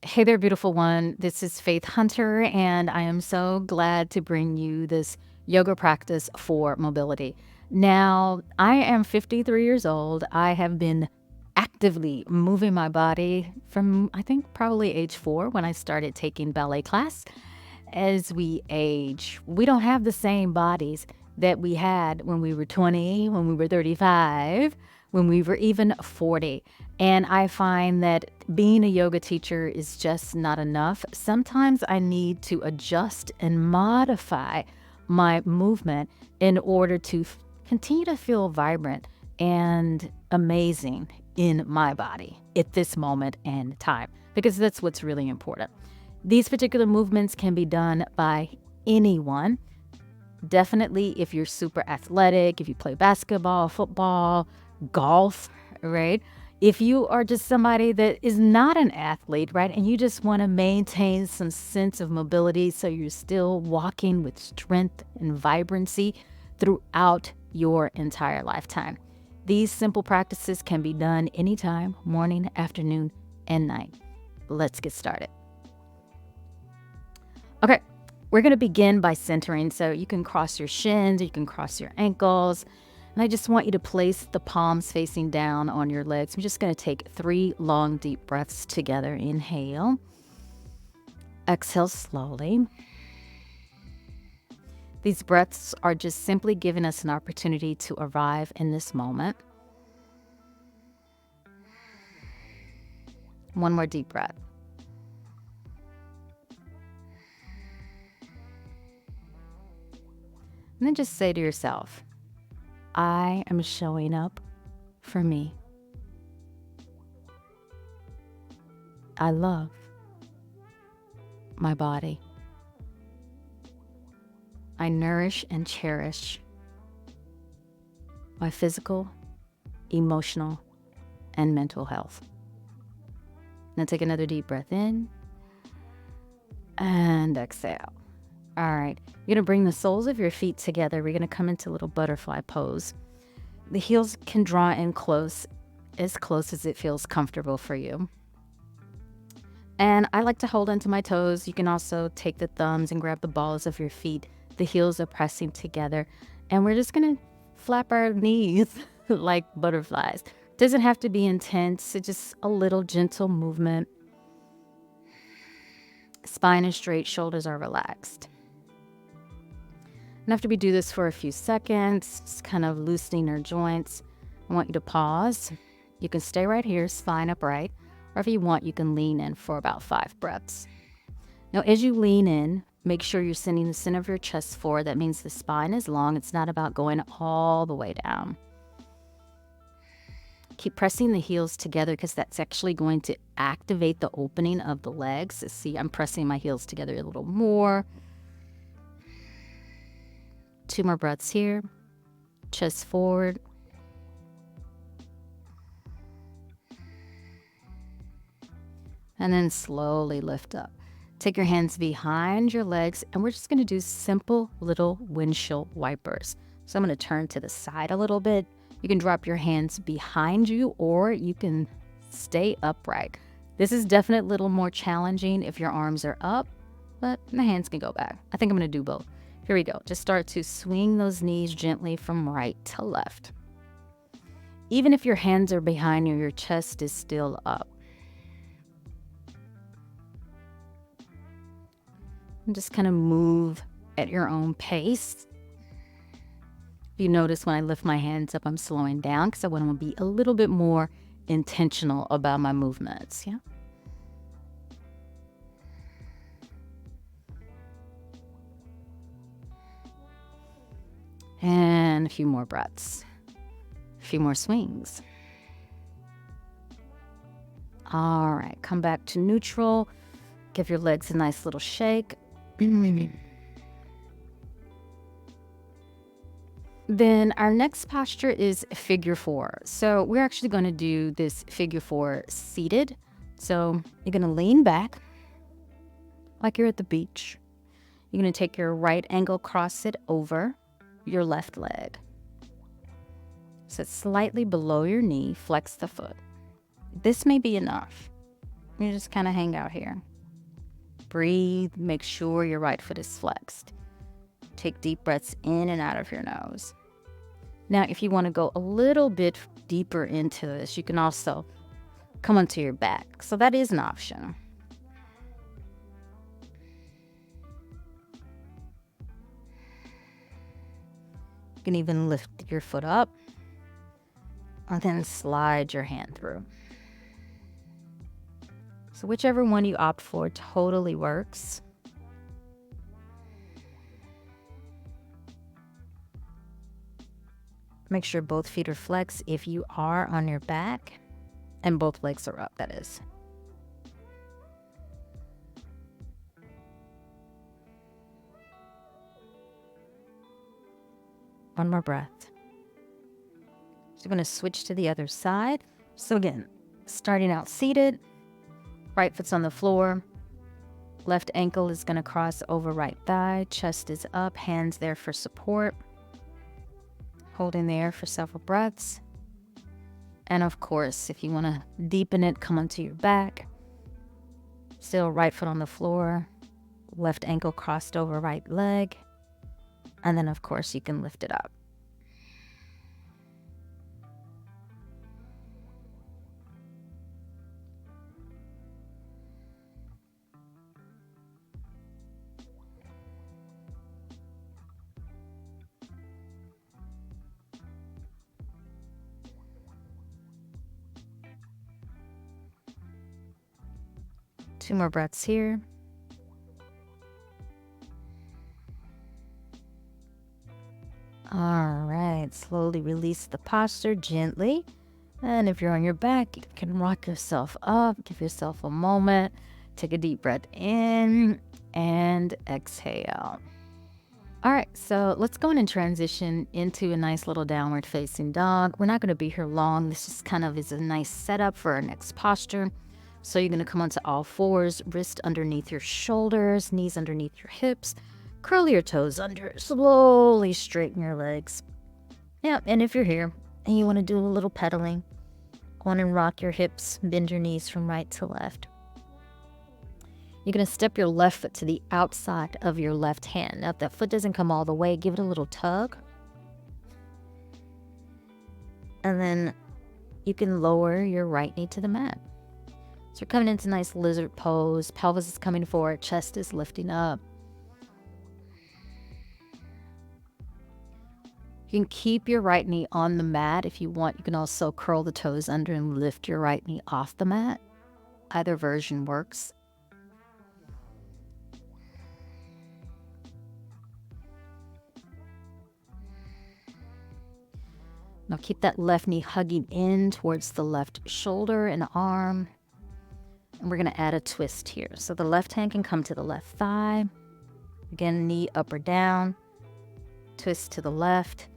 Hey there, beautiful one. This is Faith Hunter, and I am so glad to bring you this yoga practice for mobility. Now, I am 53 years old. I have been actively moving my body from, I think, probably age 4 when I started taking ballet class. As we age, we don't have the same bodies that we had when we were 20, when we were 35, when we were even 40. And I find that being a yoga teacher is just not enough. Sometimes I need to adjust and modify my movement in order to continue to feel vibrant and amazing in my body at this moment and time, because that's what's really important. These particular movements can be done by anyone. Definitely if you're super athletic, if you play basketball, football, golf, right? If you are just somebody that is not an athlete, right? And you just want to maintain some sense of mobility so you're still walking with strength and vibrancy throughout your entire lifetime. These simple practices can be done anytime, morning, afternoon, and night. Let's get started. Okay, we're going to begin by centering. So you can cross your shins, or you can cross your ankles. And I just want you to place the palms facing down on your legs. I'm just going to take 3 long, deep breaths together. Inhale. Exhale slowly. These breaths are just simply giving us an opportunity to arrive in this moment. One more deep breath. And then just say to yourself, I am showing up for me. I love my body. I nourish and cherish my physical, emotional, and mental health. Now take another deep breath in and exhale. All right, you're gonna bring the soles of your feet together. We're gonna come into a little butterfly pose. The heels can draw in close as it feels comfortable for you. And I like to hold onto my toes. You can also take the thumbs and grab the balls of your feet. The heels are pressing together. And we're just gonna flap our knees like butterflies. Doesn't have to be intense, it's just a little gentle movement. Spine is straight, shoulders are relaxed. And after we do this for a few seconds, just kind of loosening our joints, I want you to pause. You can stay right here, spine upright, or if you want, you can lean in for about 5 breaths. Now, as you lean in, make sure you're sending the center of your chest forward. That means the spine is long. It's not about going all the way down. Keep pressing the heels together because that's actually going to activate the opening of the legs. See, I'm pressing my heels together a little more. 2 more breaths here. Chest forward. And then slowly lift up. Take your hands behind your legs, and we're just going to do simple little windshield wipers. So I'm going to turn to the side a little bit. You can drop your hands behind you, or you can stay upright. This is definitely a little more challenging if your arms are up, but the hands can go back. I think I'm going to do both. Here we go. Just start to swing those knees gently from right to left. Even if your hands are behind you, your chest is still up. And just kind of move at your own pace. If you notice when I lift my hands up, I'm slowing down because I want to be a little bit more intentional about my movements. Yeah. And a few more breaths. A few more swings. All right, come back to neutral. Give your legs a nice little shake. Then our next posture is figure 4. So we're actually going to do this figure 4 seated. So you're going to lean back like you're at the beach. You're going to take your right ankle, cross it over your left leg. Sit slightly below your knee, flex the foot. This may be enough. You just kind of hang out here. Breathe. Make sure your right foot is flexed. Take deep breaths in and out of your nose. Now, if you want to go a little bit deeper into this, you can also come onto your back. So that is an option. You can even lift your foot up and then slide your hand through. So whichever one you opt for totally works. Make sure both feet are flexed if you are on your back, and both legs are up, that is. One more breath. So I'm going to switch to the other side. So again, starting out seated, right foot's on the floor, left ankle is going to cross over right thigh, chest is up, hands there for support. Holding there for several breaths. And of course, if you want to deepen it, come onto your back. Still right foot on the floor, left ankle crossed over right leg. And then of course you can lift it up. Two more breaths here. All right, slowly release the posture gently. And if you're on your back, you can rock yourself up, give yourself a moment. Take a deep breath in and exhale. All right, so let's go in and transition into a nice little downward facing dog. We're not going to be here long. This just kind of is a nice setup for our next posture. So you're going to come onto all fours, wrist underneath your shoulders, knees underneath your hips. Curl your toes under, slowly straighten your legs. Yeah, and if you're here and you want to do a little pedaling, go on and rock your hips, bend your knees from right to left. You're going to step your left foot to the outside of your left hand. Now, if that foot doesn't come all the way, give it a little tug. And then you can lower your right knee to the mat. So you're coming into nice lizard pose. Pelvis is coming forward, chest is lifting up. You can keep your right knee on the mat if you want. You can also curl the toes under and lift your right knee off the mat. Either version works. Now keep that left knee hugging in towards the left shoulder and arm. And we're going to add a twist here. So the left hand can come to the left thigh. Again, knee up or down. Twist to the left.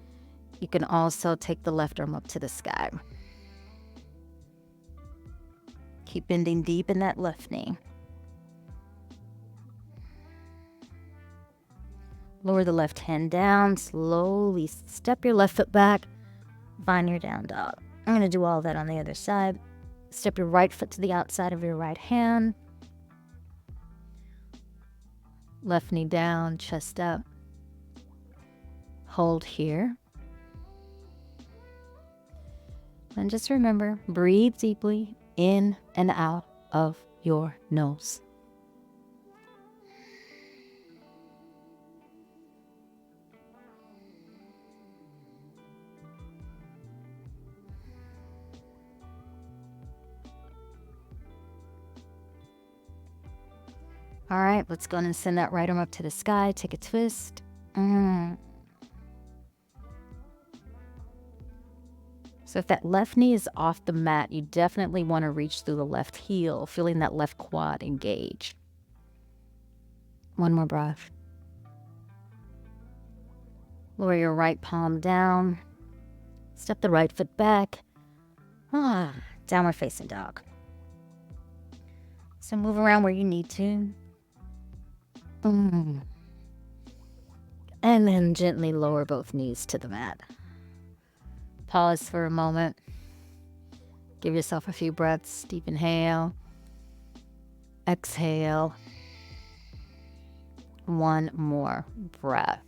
You can also take the left arm up to the sky. Keep bending deep in that left knee. Lower the left hand down. Slowly step your left foot back. Find your down dog. I'm going to do all that on the other side. Step your right foot to the outside of your right hand. Left knee down, chest up. Hold here. And just remember, breathe deeply in and out of your nose. All right, let's go and send that right arm up to the sky. Take a twist. So if that left knee is off the mat, you definitely want to reach through the left heel, feeling that left quad engage. One more breath. Lower your right palm down. Step the right foot back. Downward facing dog. So move around where you need to. And then gently lower both knees to the mat. Pause for a moment. Give yourself a few breaths. Deep inhale. Exhale. One more breath.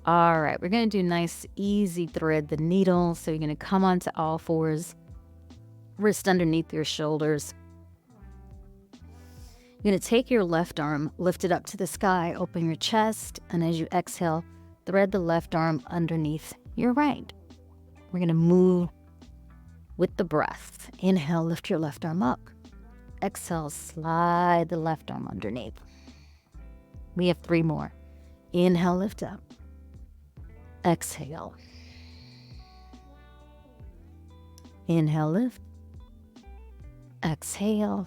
All right, we're going to do nice, easy thread the needle. So you're going to come onto all fours, wrist underneath your shoulders. You're going to take your left arm, lift it up to the sky, open your chest, and as you exhale, thread the left arm underneath your right. We're going to move with the breath. Inhale, lift your left arm up. Exhale, slide the left arm underneath. We have 3 more. Inhale, lift up. Exhale. Inhale, lift. Exhale.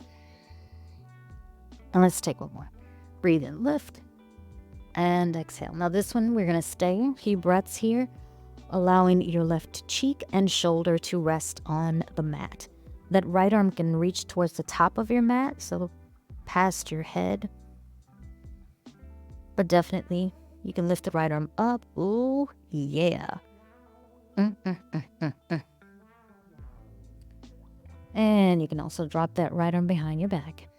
And let's take one more. Breathe in, lift, and exhale. Now this one, we're going to stay a few breaths here, allowing your left cheek and shoulder to rest on the mat. That right arm can reach towards the top of your mat, so past your head. But definitely, you can lift the right arm up. Ooh, yeah. And you can also drop that right arm behind your back.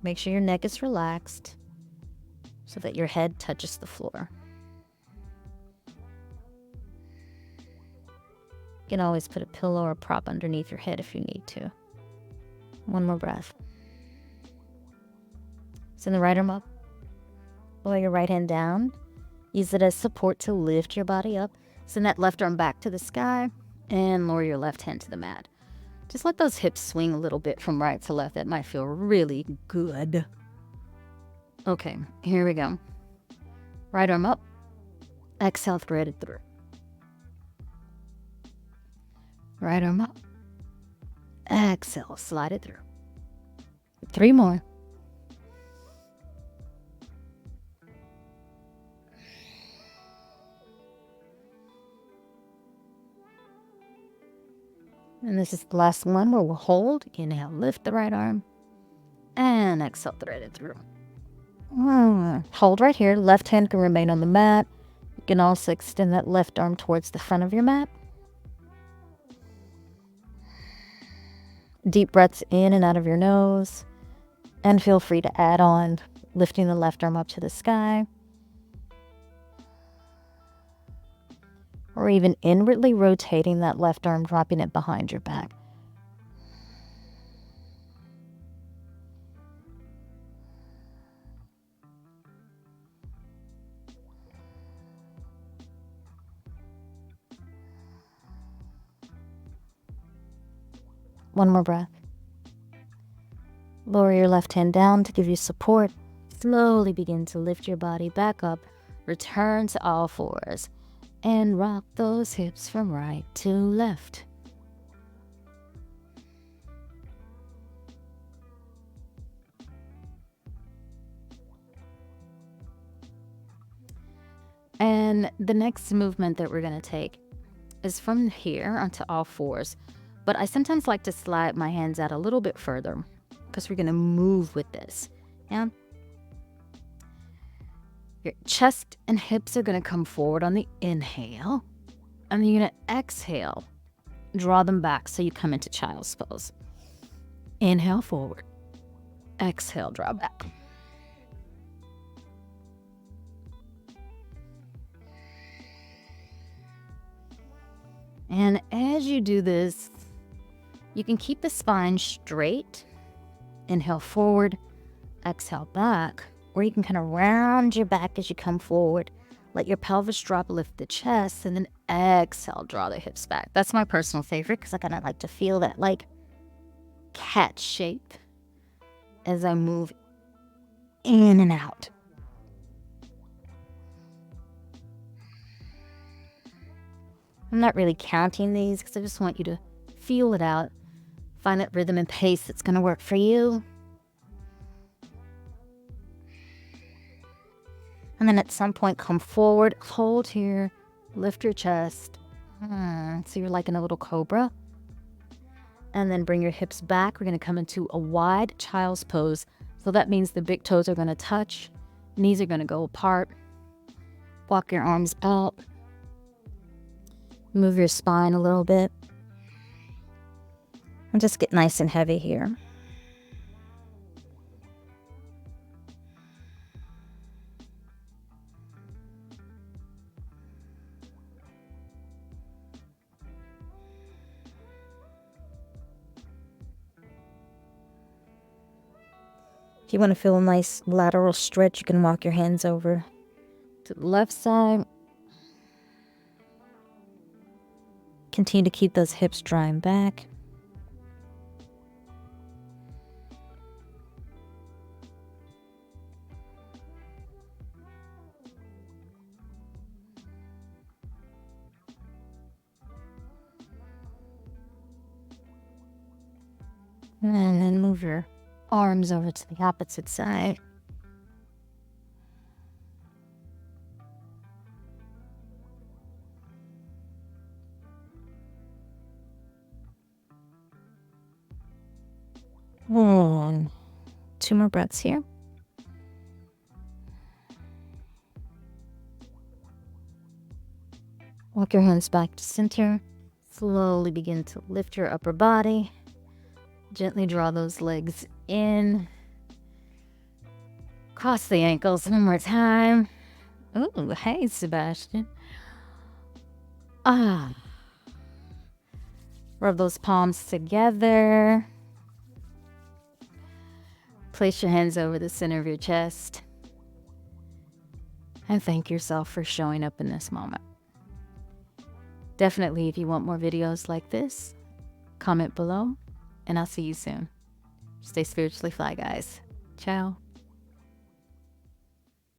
Make sure your neck is relaxed so that your head touches the floor. You can always put a pillow or a prop underneath your head if you need to. One more breath. Send the right arm up. Lower your right hand down. Use it as support to lift your body up. Send that left arm back to the sky and lower your left hand to the mat. Just let those hips swing a little bit from right to left. That might feel really good. Okay, here we go. Right arm up. Exhale, thread it through. Right arm up. Exhale, slide it through. 3 more. And this is the last one where we'll hold. Inhale, lift the right arm. And exhale, thread it through. Hold right here. Left hand can remain on the mat. You can also extend that left arm towards the front of your mat. Deep breaths in and out of your nose. And feel free to add on, lifting the left arm up to the sky. Or even inwardly rotating that left arm, dropping it behind your back. One more breath. Lower your left hand down to give you support. Slowly begin to lift your body back up. Return to all fours. And rock those hips from right to left. And the next movement that we're going to take is from here onto all fours. But I sometimes like to slide my hands out a little bit further because we're going to move with this. Yeah. Your chest and hips are going to come forward on the inhale. And then you're going to exhale. Draw them back so you come into child's pose. Inhale forward. Exhale, draw back. And as you do this, you can keep the spine straight. Inhale forward. Exhale back. Or you can kind of round your back as you come forward. Let your pelvis drop, lift the chest, and then exhale, draw the hips back. That's my personal favorite because I kind of like to feel that like cat shape as I move in and out. I'm not really counting these because I just want you to feel it out. Find that rhythm and pace that's going to work for you. And then at some point, come forward, hold here, lift your chest. So you're like in a little cobra. And then bring your hips back. We're going to come into a wide child's pose. So that means the big toes are going to touch. Knees are going to go apart. Walk your arms out. Move your spine a little bit. And just get nice and heavy here. If you want to feel a nice lateral stretch, you can walk your hands over to the left side. Continue to keep those hips drawing back. And then move your arms over to the opposite side. And 2 more breaths here. Walk your hands back to center. Slowly begin to lift your upper body. Gently draw those legs in. Cross the ankles one more time. Ooh, hey, Sebastian. Rub those palms together. Place your hands over the center of your chest. And thank yourself for showing up in this moment. Definitely, if you want more videos like this, comment below, and I'll see you soon. Stay spiritually fly, guys. Ciao.